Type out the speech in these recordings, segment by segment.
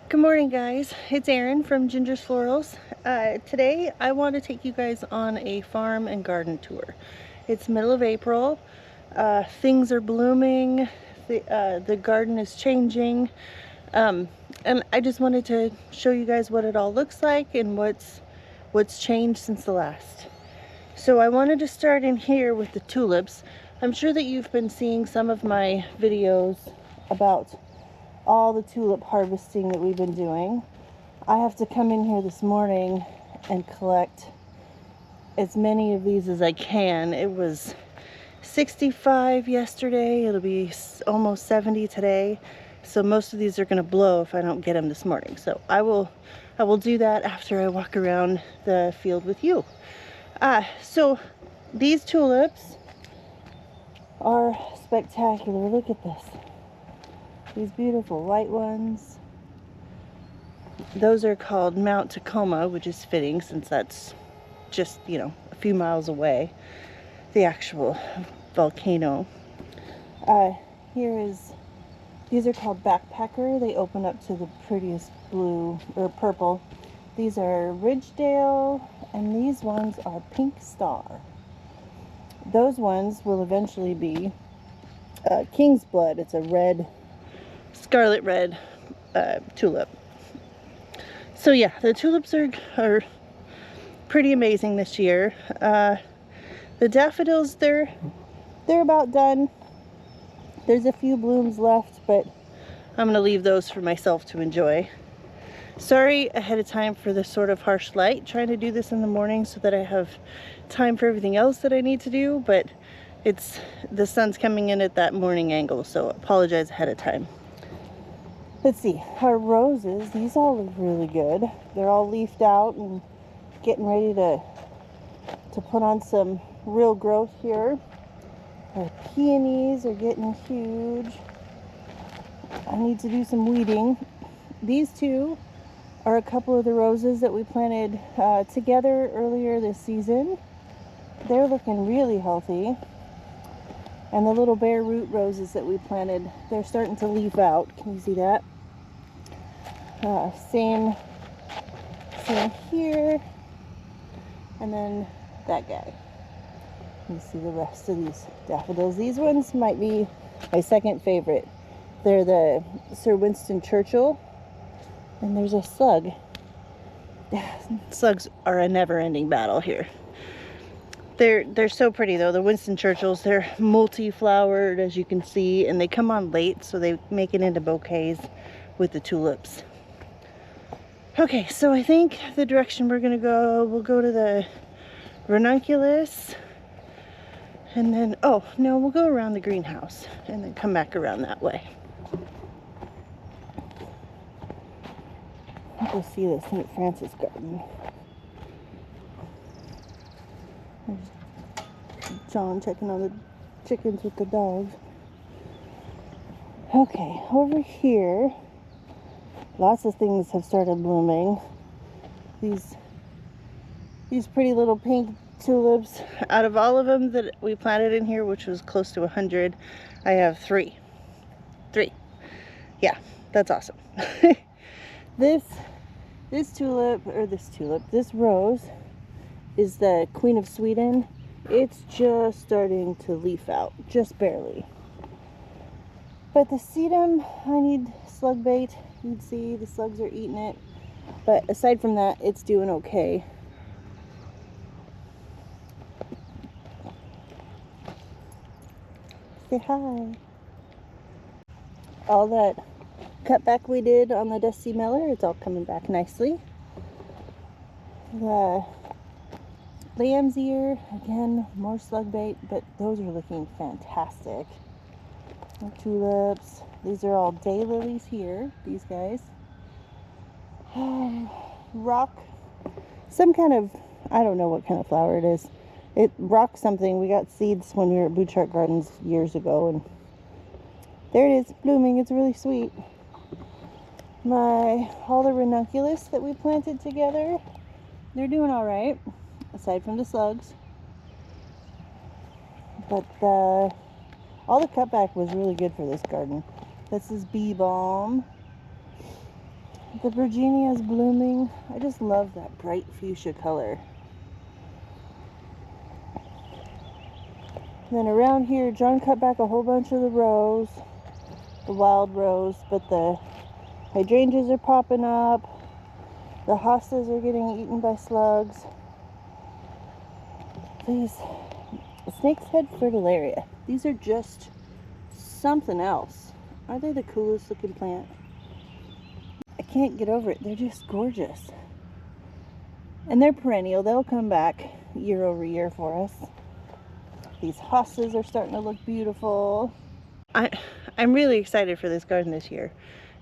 Good morning, guys. It's Erin from Ginger's Florals. Today I want to take you guys on a farm and garden tour. It's middle of April. Things are blooming. The garden is changing. And I just wanted to show you guys what it all looks like and what's changed since the last. So I wanted to start in here with the tulips. I'm sure that you've been seeing some of my videos about all the tulip harvesting that we've been doing. I have to come in here this morning and collect as many of these as I can. It was 65 yesterday. It'll be almost 70 today. So most of these are going to blow if I don't get them this morning. So I will do that after I walk around the field with you. So these tulips are spectacular. Look at this. These beautiful white ones. Those are called Mount Tacoma, which is fitting since that's just, a few miles away, the actual volcano. These are called Backpacker. They open up to the prettiest blue or purple. These are Ridgedale, and these ones are Pink Star. Those ones will eventually be King's Blood. It's a scarlet red tulip. So yeah, the tulips are pretty amazing this year. The daffodils, they're about done. There's a few blooms left, but I'm gonna leave those for myself to enjoy. Sorry ahead of time for this sort of harsh light. Trying to do this in the morning so that I have time for everything else that I need to do, but the sun's coming in at that morning angle, so apologize ahead of time. Let's see, our roses, these all look really good. They're all leafed out and getting ready to put on some real growth here. Our peonies are getting huge. I need to do some weeding. These two are a couple of the roses that we planted together earlier this season. They're looking really healthy. And the little bare root roses that we planted, they're starting to leaf out. Can you see that? Same here. And then that guy. You see the rest of these daffodils. These ones might be my second favorite. They're the Sir Winston Churchill. And there's a slug. Slugs are a never-ending battle here. They're so pretty though. The Winston Churchills, they're multi-flowered as you can see, and they come on late, so they make it into bouquets with the tulips. Okay, so I think the direction we're gonna go, we'll go to the Ranunculus, and then, oh no, we'll go around the greenhouse and then come back around that way. We'll see the St. Francis garden. There's John checking on the chickens with the dogs. Okay, over here, lots of things have started blooming. These pretty little pink tulips. Out of all of them that we planted in here, which was close to 100, I have three. Yeah, that's awesome. This rose is the Queen of Sweden. It's just starting to leaf out, just barely. But the sedum, I need slug bait. You can see the slugs are eating it. But aside from that, it's doing okay. Say hi. All that cutback we did on the dusty miller, it's all coming back nicely. The lamb's ear, again, more slug bait, but those are looking fantastic. The tulips, these are all daylilies here, these guys. Rock, some kind of, I don't know what kind of flower it is. It rock something. We got seeds when we were at Bouchard Gardens years ago, and there it is, blooming. It's really sweet. All the ranunculus that we planted together, they're doing all right, aside from the slugs. But all the cutback was really good for this garden. This is bee balm. The Virginia is blooming. I just love that bright fuchsia color. And then around here, John cut back a whole bunch of the rose, the wild rose, but the hydrangeas are popping up. The hostas are getting eaten by slugs. These snake's head fritillaria. These are just something else. Aren't they the coolest looking plant? I can't get over it. They're just gorgeous. And they're perennial. They'll come back year over year for us. These hostas are starting to look beautiful. I'm really excited for this garden this year.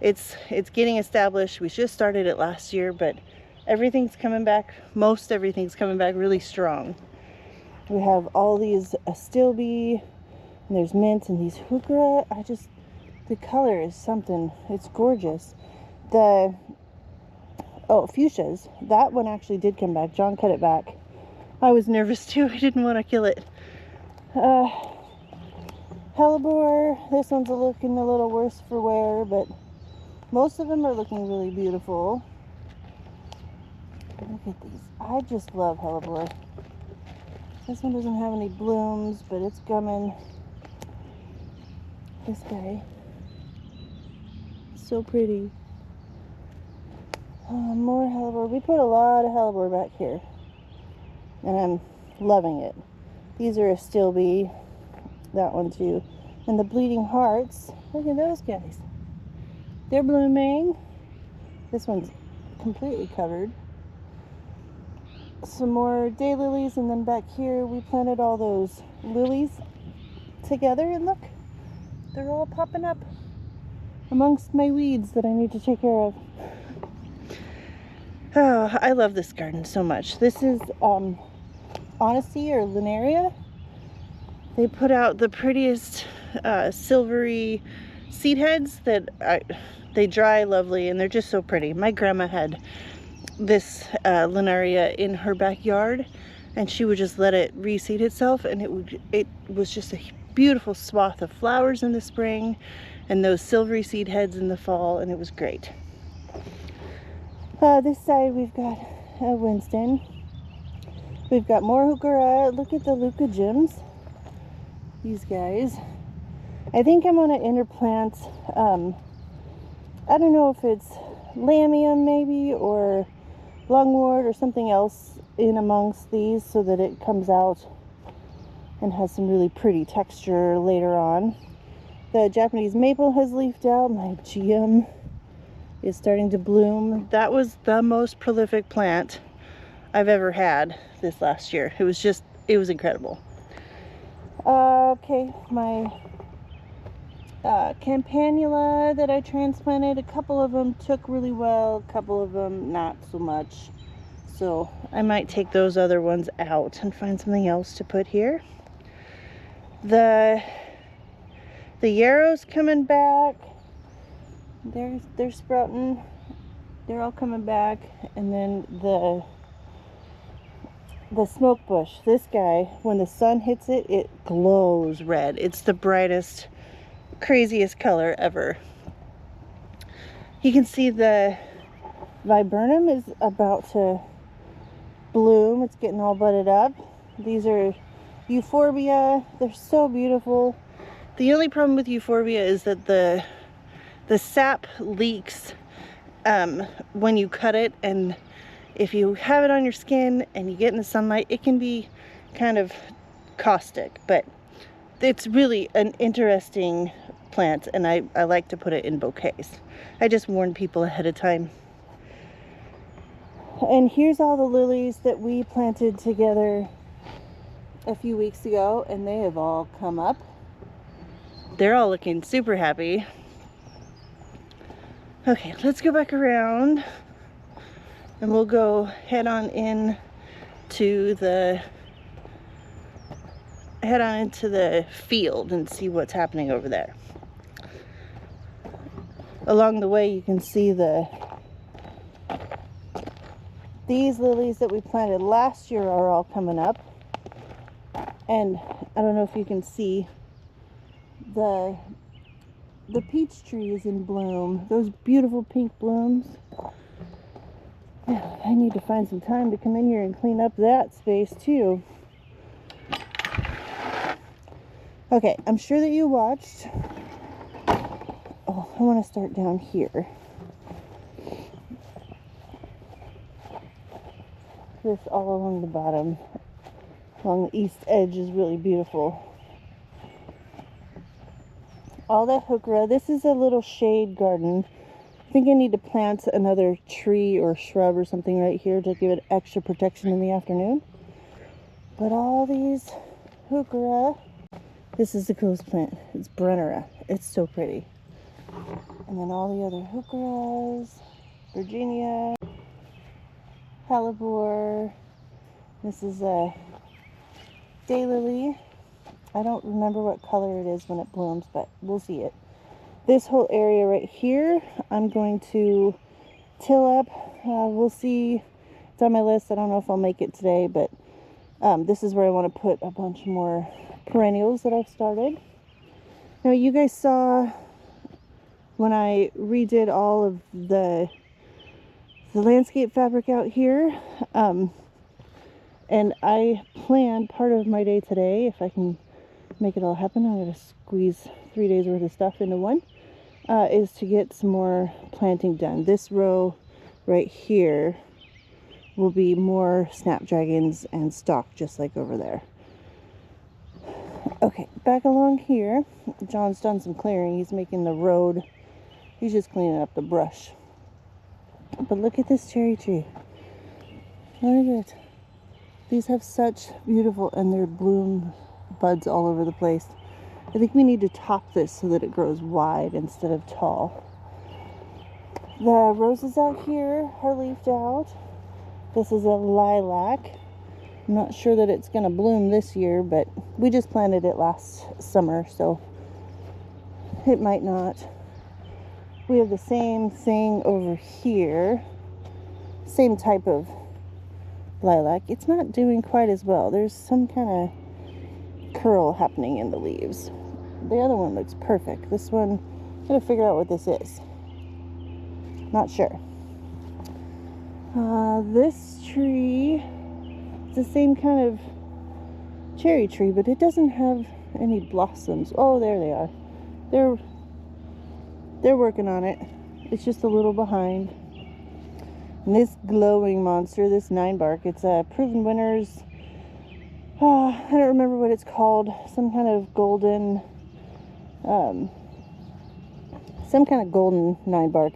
It's getting established. We just started it last year, but everything's coming back. Most everything's coming back really strong. We have all these astilbe, and there's mint, and these heuchera. The color is something. It's gorgeous. Fuchsias. That one actually did come back. John cut it back. I was nervous too. I didn't want to kill it. Hellebore. This one's looking a little worse for wear, but most of them are looking really beautiful. Look at these. I just love hellebore. This one doesn't have any blooms, but it's coming. This guy. So pretty. More hellebore. We put a lot of hellebore back here, and I'm loving it. These are astilbe. That one too. And the bleeding hearts. Look at those guys. They're blooming. This one's completely covered. Some more daylilies, and then back here we planted all those lilies together, and look, they're all popping up amongst my weeds that I need to take care of. Oh, I love this garden so much. This is Honesty or Linaria. They put out the prettiest silvery seed heads that they dry lovely, and they're just so pretty. My grandma had this Linaria in her backyard, and she would just let it reseed itself, and it was just a beautiful swath of flowers in the spring and those silvery seed heads in the fall, and it was great. This side we've got Winston. We've got more heuchera. Look at the leucogems. These guys. I think I'm going to interplant, I don't know if it's lamium maybe, or lungwort or something else in amongst these, so that it comes out and has some really pretty texture later on. The Japanese maple has leafed out. My geum is starting to bloom. That was the most prolific plant I've ever had this last year. It was incredible. Okay, my campanula that I transplanted, a couple of them took really well, a couple of them not so much. So I might take those other ones out and find something else to put here. The yarrow's coming back. They're sprouting. They're all coming back. And then the smoke bush, this guy, when the sun hits it, it glows red. It's the brightest, craziest color ever. You can see the viburnum is about to bloom. It's getting all budded up. These are euphorbia. They're so beautiful. The only problem with euphorbia is that the sap leaks when you cut it, and if you have it on your skin and you get in the sunlight, it can be kind of caustic, but it's really an interesting plant, and I like to put it in bouquets. I just warn people ahead of time. And here's all the lilies that we planted together a few weeks ago, and they have all come up. They're all looking super happy. Okay, let's go back around, and we'll go head on into the field and see what's happening over there. Along the way, you can see these lilies that we planted last year are all coming up, and I don't know if you can see the peach tree is in bloom. Those beautiful pink blooms. Yeah, I need to find some time to come in here and clean up that space too. Okay, I'm sure that you watched. Oh, I want to start down here. This all along the bottom, along the east edge, is really beautiful. All that heuchera. This is a little shade garden. I think I need to plant another tree or shrub or something right here to give it extra protection in the afternoon. But all these heuchera. This is the coolest plant. It's Brennera. It's so pretty. And then all the other heucheras. Virginia. Hellebore. This is a daylily. I don't remember what color it is when it blooms, but we'll see it. This whole area right here, I'm going to till up. We'll see. It's on my list. I don't know if I'll make it today, but this is where I want to put a bunch more perennials that I've started. Now, you guys saw when I redid all of the landscape fabric out here, and I planned part of my day today, if I can make it all happen. I'm going to squeeze 3 days worth of stuff into one, is to get some more planting done. This row right here will be more snapdragons and stalk, just like over there. Okay, back along here, John's done some clearing. He's making the road. He's just cleaning up the brush. But look at this cherry tree. Look at it. These have such beautiful, and they're bloom buds all over the place. I think we need to top this so that it grows wide instead of tall. The roses out here are leafed out. This is a lilac. I'm not sure that it's going to bloom this year, but we just planted it last summer, so it might not. We have the same thing over here. Same type of lilac. It's not doing quite as well. There's some kind of curl happening in the leaves. The other one looks perfect. This one, I'm going to figure out what this is. Not sure. This tree is the same kind of cherry tree, but it doesn't have any blossoms. Oh, there they are. They're working on it. It's just a little behind. And this glowing monster, this 9-bark, it's a Proven Winners. I don't remember what it's called. Some kind of golden, some kind of golden 9-bark.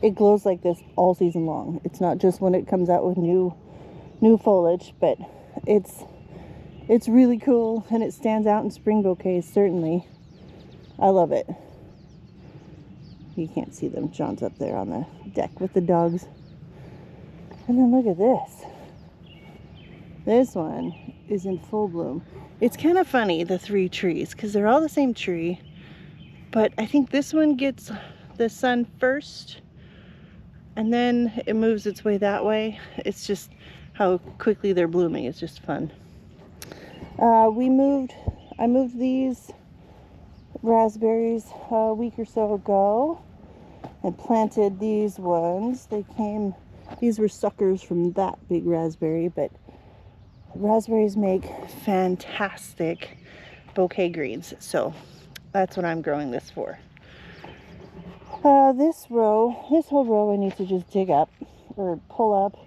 It glows like this all season long. It's not just when it comes out with new foliage, but it's really cool, and it stands out in spring bouquets, certainly. I love it. You can't see them. John's up there on the deck with the dogs. And then look at this. This one is in full bloom. It's kind of funny, the 3 trees, because they're all the same tree, but I think this one gets the sun first, and then it moves its way that way. It's just how quickly they're blooming. It's just fun. I moved these raspberries a week or so ago and planted these ones. These were suckers from that big raspberry, but raspberries make fantastic bouquet greens, so that's what I'm growing this for. This whole row I need to just dig up or pull up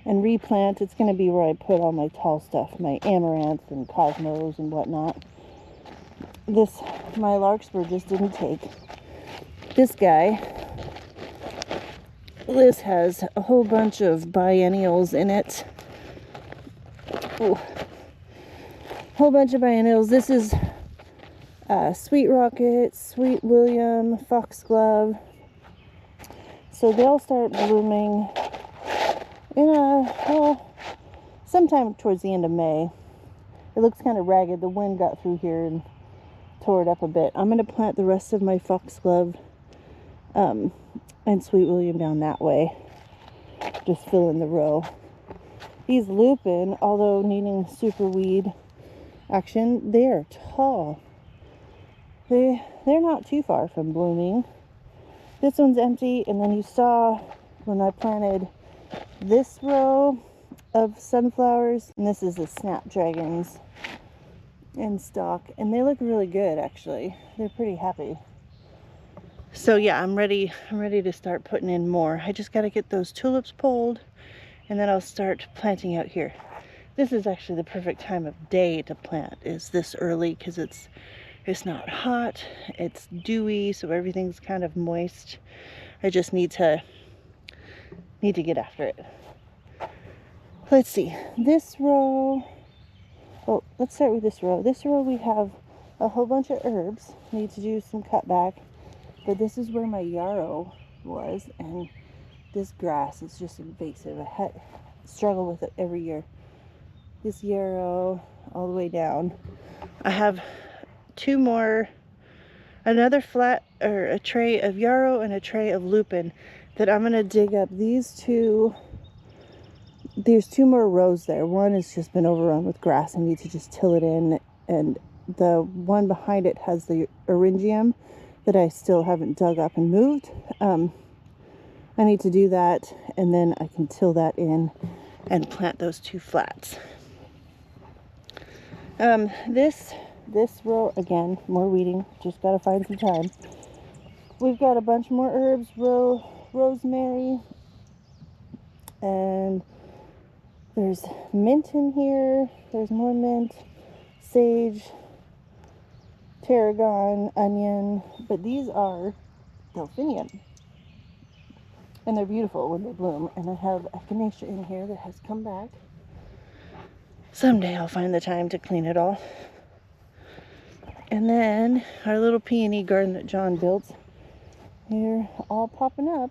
and replant. It's going to be where I put all my tall stuff, my amaranth and cosmos and whatnot. My larkspur just didn't take. This has a whole bunch of biennials in it. Ooh. Whole bunch of biennials. This is Sweet Rocket, Sweet William, Foxglove. So they'll start blooming sometime towards the end of May. It looks kind of ragged. The wind got through here and tore it up a bit. I'm going to plant the rest of my Foxglove and Sweet William down that way. Just fill in the row. These lupin, although needing super weed action, they are tall. They're not too far from blooming. This one's empty, and then you saw when I planted this row of sunflowers, and this is the snapdragons in stock, and they look really good actually. They're pretty happy. So yeah, I'm ready to start putting in more. I just got to get those tulips pulled, and then I'll start planting out here. This is actually the perfect time of day to plant, is this early, because it's not hot, it's dewy, so everything's kind of moist. I just need to get after it. Let's see, this row, oh, let's start with this row. This row we have a whole bunch of herbs. Need to do some cutback, but this is where my yarrow was, and this grass is just invasive. I struggle with it every year. This yarrow all the way down. I have two more, another flat, or a tray of yarrow and a tray of lupin that I'm gonna dig up. These two, there's two more rows there. One has just been overrun with grass. I need to just till it in, and the one behind it has the eryngium that I still haven't dug up and moved. I need to do that, and then I can till that in and plant those two flats. This row, again, more weeding, just gotta find some time. We've got a bunch more herbs, rosemary, and there's mint in here, there's more mint, sage, tarragon, onion, but these are delphinium, and they're beautiful when they bloom. And I have echinacea in here that has come back. Someday I'll find the time to clean it all. And then our little peony garden that John built, they're all popping up.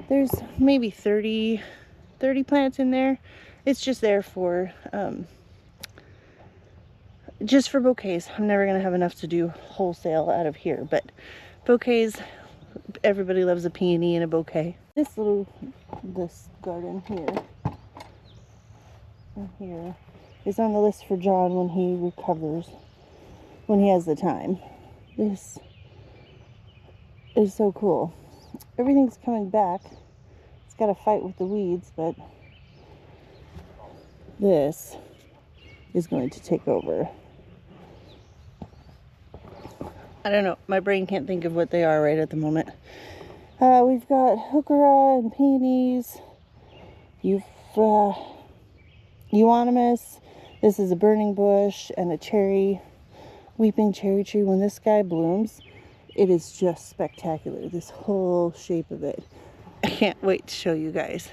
There's maybe 30 plants in there. It's just there for just for bouquets. I'm never gonna have enough to do wholesale out of here, but bouquets, everybody loves a peony and a bouquet. This garden here is on the list for John when he recovers, when he has the time. This is so cool. Everything's coming back. It's got to fight with the weeds, but this is going to take over. I don't know. My brain can't think of what they are right at the moment. We've got heuchera and peonies. Euonymus. This is a burning bush and a weeping cherry tree. When this guy blooms, it is just spectacular. This whole shape of it. I can't wait to show you guys.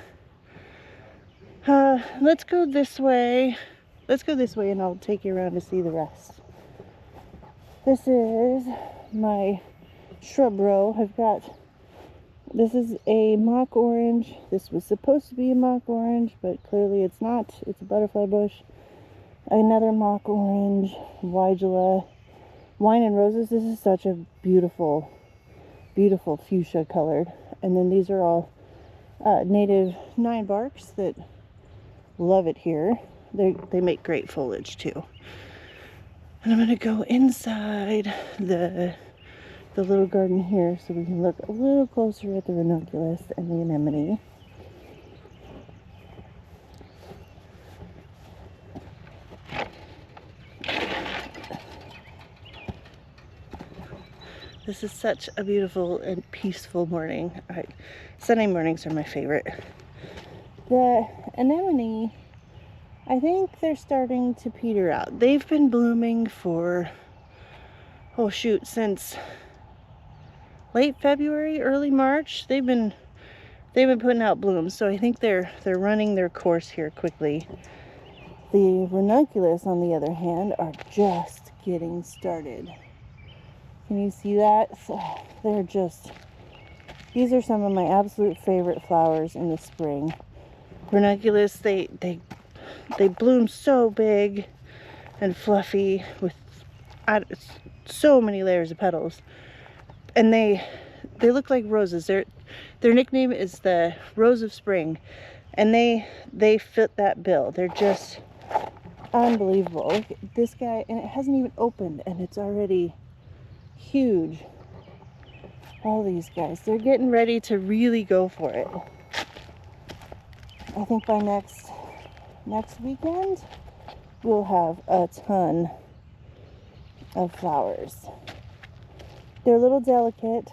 Let's go this way. Let's go this way, and I'll take you around to see the rest. This is my shrub row. This is a mock orange. This was supposed to be a mock orange, but clearly it's not. It's a butterfly bush. Another mock orange, Weigela, wine and roses. This is such a beautiful, beautiful fuchsia colored. And then these are all native 9 barks that love it here. They make great foliage too. And I'm gonna go inside the little garden here so we can look a little closer at the ranunculus and the anemone. This is such a beautiful and peaceful morning. Sunday mornings are my favorite. The anemone, I think they're starting to peter out. They've been blooming for, since late February, early March. They've been putting out blooms, so I think they're running their course here quickly. The ranunculus, on the other hand, are just getting started. Can you see that? So these are some of my absolute favorite flowers in the spring. Ranunculus, they bloom so big and fluffy with so many layers of petals, and they look like roses. Their nickname is the Rose of Spring, and they fit that bill. They're just unbelievable. Look at this guy, and it hasn't even opened, and it's already huge. All these guys, they're getting ready to really go for it. I think by next weekend we'll have a ton of flowers. They're a little delicate,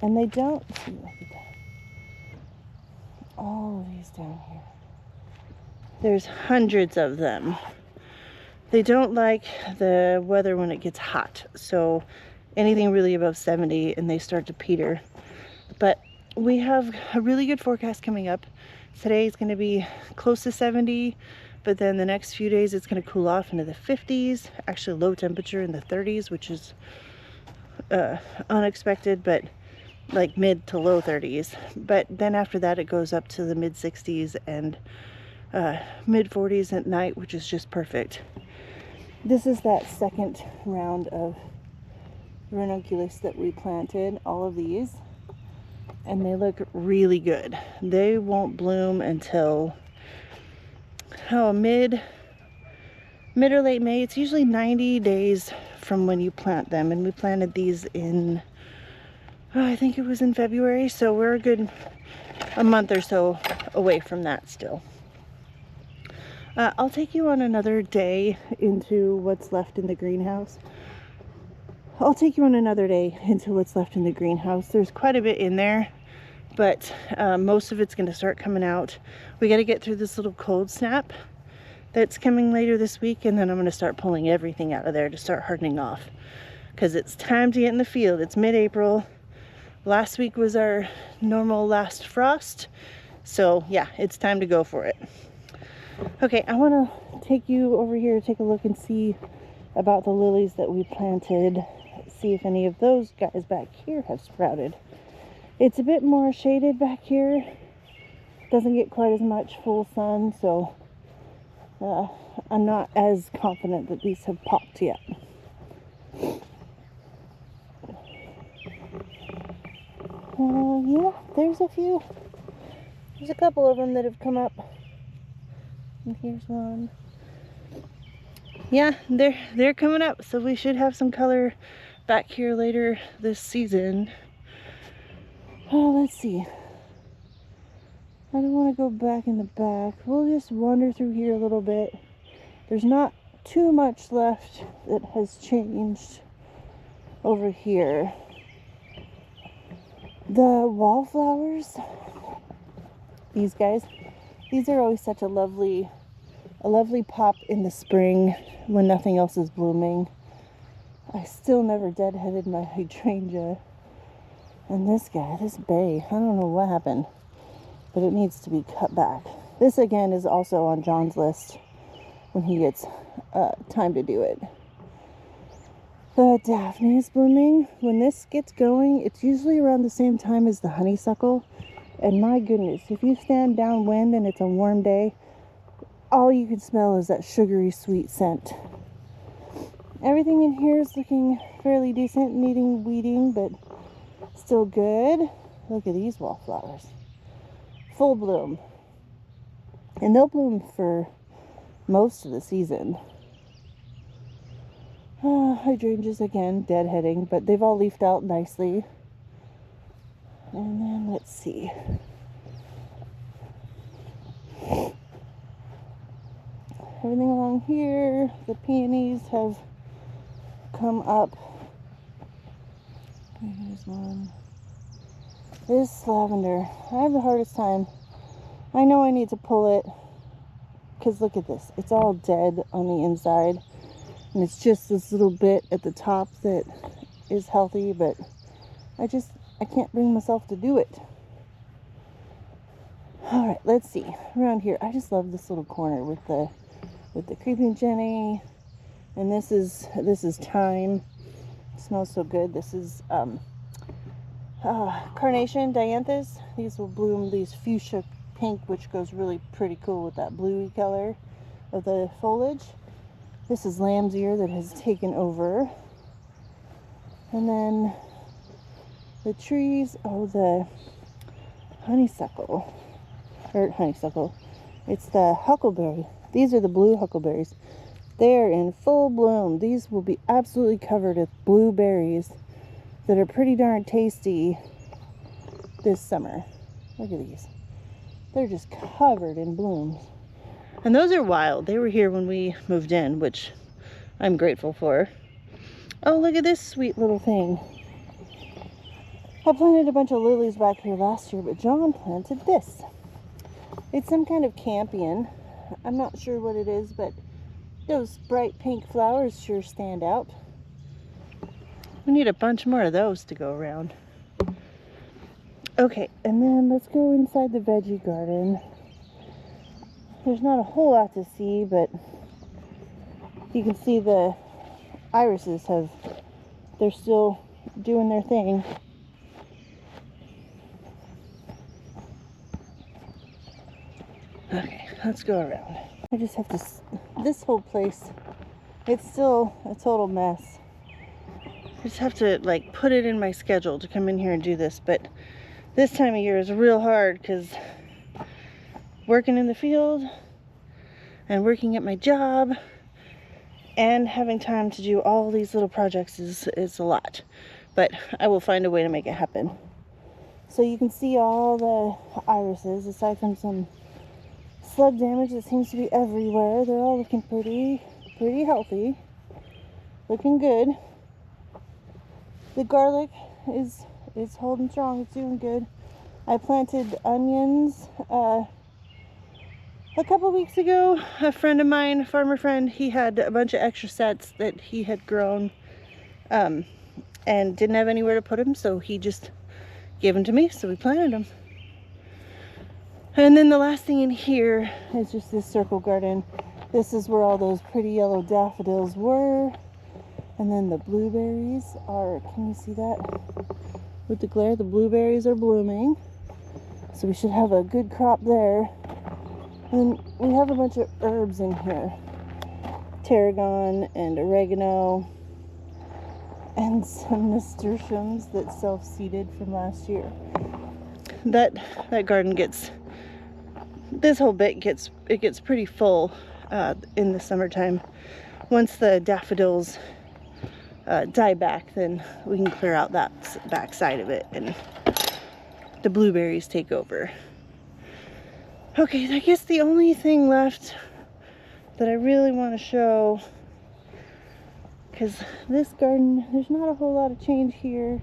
and they don't, see, look at that. All of these down here. There's hundreds of them. They don't like the weather when it gets hot, so anything really above 70 and they start to peter. But we have a really good forecast coming up. Today is going to be close to 70, but then the next few days it's going to cool off into the 50s, actually low temperature in the 30s, which is unexpected, but like mid to low 30s. But then after that it goes up to the mid 60s and mid 40s at night, which is just perfect. This is that second round of Ranunculus that we planted, all of these, and they look really good. They won't bloom until mid or late May. It's usually 90 days from when you plant them, and we planted these in I think it was in February, so we're a month or so away from that still. I'll take you on another day into what's left in the greenhouse. There's quite a bit in there, but most of it's going to start coming out. We got to get through this little cold snap that's coming later this week, and then I'm going to start pulling everything out of there to start hardening off, because it's time to get in the field. It's mid-April. Last week was our normal last frost, so yeah, it's time to go for it. Okay, I want to take you over here to take a look and see about the lilies that we planted. See if any of those guys back here have sprouted. It's a bit more shaded back here. Doesn't get quite as much full sun, so I'm not as confident that these have popped yet. Yeah, there's a couple of them that have come up. And here's one. Yeah, they're coming up, so we should have some color back here later this season. Oh, let's see. I don't want to go back in the back. We'll just wander through here a little bit. There's not too much left that has changed over here. The wallflowers, these guys, these are always such a lovely pop in the spring when nothing else is blooming. I still never deadheaded my hydrangea. And this guy, this bay, I don't know what happened, but it needs to be cut back. This again is also on John's list when he gets time to do it. The Daphne is blooming. When this gets going, it's usually around the same time as the honeysuckle. And my goodness, if you stand downwind and it's a warm day, all you can smell is that sugary sweet scent. Everything in here is looking fairly decent, needing weeding, but still good. Look at these wallflowers. Full bloom. And they'll bloom for most of the season. Hydrangeas again, deadheading, but they've all leafed out nicely. And then let's see. Everything along here, the peonies have come up. Here's one. This lavender, I have the hardest time. I know I need to pull it, because look at this. It's all dead on the inside. And it's just this little bit at the top that is healthy, but I can't bring myself to do it. All right, let's see. Around here, I just love this little corner with the creeping jenny, and this is thyme. It smells so good. This is carnation dianthus. These will bloom these fuchsia pink, which goes really pretty cool with that bluey color of the foliage. This is lamb's ear that has taken over. And then the trees, the honeysuckle. It's the huckleberry. These are the blue huckleberries. They're in full bloom. These will be absolutely covered with blueberries that are pretty darn tasty this summer. Look at these. They're just covered in blooms. And those are wild. They were here when we moved in, which I'm grateful for. Oh, look at this sweet little thing. I planted a bunch of lilies back here last year, but John planted this. It's some kind of campion. I'm not sure what it is, but those bright pink flowers sure stand out. We need a bunch more of those to go around. Okay, and then let's go inside the veggie garden. There's not a whole lot to see, but you can see the irises they're still doing their thing. Okay, let's go around. I just have to, this whole place, it's still a total mess. I just have to like put it in my schedule to come in here and do this, but this time of year is real hard because working in the field and working at my job and having time to do all these little projects is a lot, but I will find a way to make it happen. So you can see all the irises, aside from some slug damage that seems to be everywhere. They're all looking pretty healthy, looking good. The garlic is holding strong. It's doing good. I planted onions a couple weeks ago. A friend of mine, a farmer friend, he had a bunch of extra sets that he had grown and didn't have anywhere to put them, so he just gave them to me, so we planted them. And then the last thing in here is just this circle garden. This is where all those pretty yellow daffodils were. And then the blueberries are, can you see that? With the glare, the blueberries are blooming. So we should have a good crop there. And we have a bunch of herbs in here. Tarragon and oregano. And some nasturtiums that self-seeded from last year. That garden gets, this whole bit gets pretty full in the summertime. Once the daffodils die back, then we can clear out that back side of it and the blueberries take over. Okay, I guess the only thing left that I really want to show, because this garden, there's not a whole lot of change here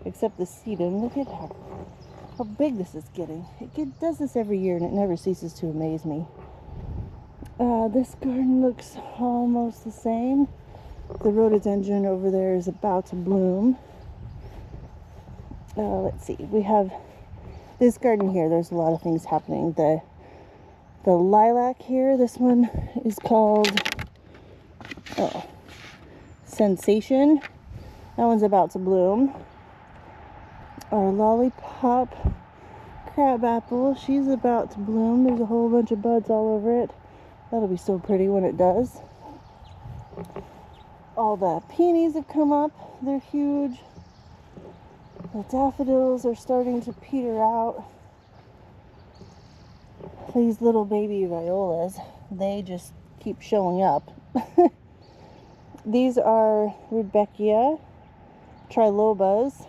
except the seeding. Look at how big this is getting. It does this every year and it never ceases to amaze me. This garden looks almost the same. The rhododendron over there is about to bloom. Let's see, we have this garden here. There's a lot of things happening. The lilac here, this one is called Sensation. That one's about to bloom. Our lollipop crabapple, she's about to bloom. There's a whole bunch of buds all over it. That'll be so pretty when it does. All the peonies have come up. They're huge. The daffodils are starting to peter out. These little baby violas, they just keep showing up. These are Rudbeckia trilobas.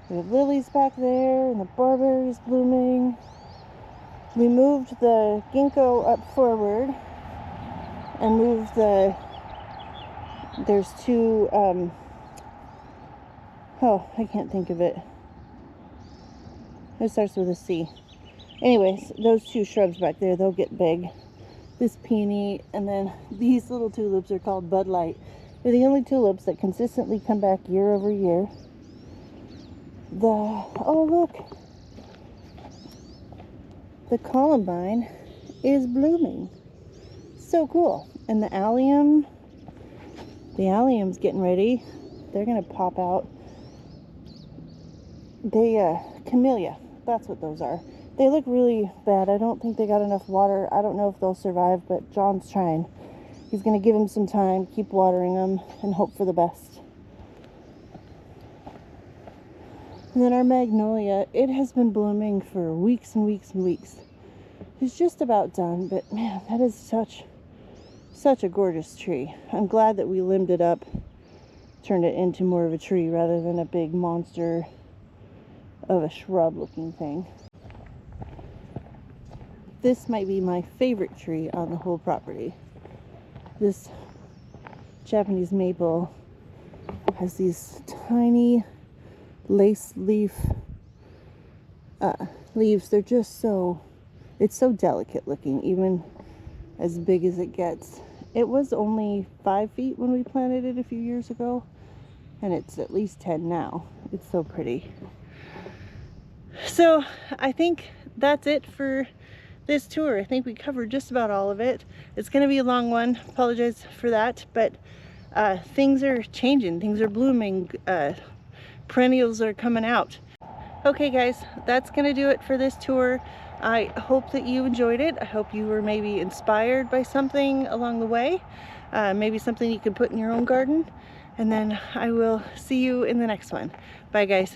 We have lilies back there and the barberries blooming. We moved the ginkgo up forward and moved there's two, I can't think of it. It starts with a C. Anyways, those two shrubs back there, they'll get big. This peony, and then these little tulips are called Bud Light. They're the only tulips that consistently come back year over year. Oh look, the columbine is blooming. So cool. And the allium's getting ready. They're gonna pop out. Camellia, that's what those are. They look really bad. I don't think they got enough water. I don't know if they'll survive, but John's trying. He's gonna give them some time, keep watering them, and hope for the best. And then our magnolia, it has been blooming for weeks and weeks and weeks. It's just about done, but man, that is such a gorgeous tree. I'm glad that we limbed it up, turned it into more of a tree rather than a big monster of a shrub looking thing. this might be my favorite tree on the whole property. This Japanese maple has these tiny lace leaf leaves. They're just so, it's so delicate looking, even as big as it gets. It was only 5 feet when we planted it a few years ago, and it's at least 10 now. It's so pretty. So I think that's it for this tour. I think we covered just about all of it. It's going to be a long one. Apologize for that, but things are changing. Things are blooming. Perennials are coming out. Okay guys, that's going to do it for this tour. I hope that you enjoyed it. I hope you were maybe inspired by something along the way. Maybe something you could put in your own garden. And then I will see you in the next one. Bye guys.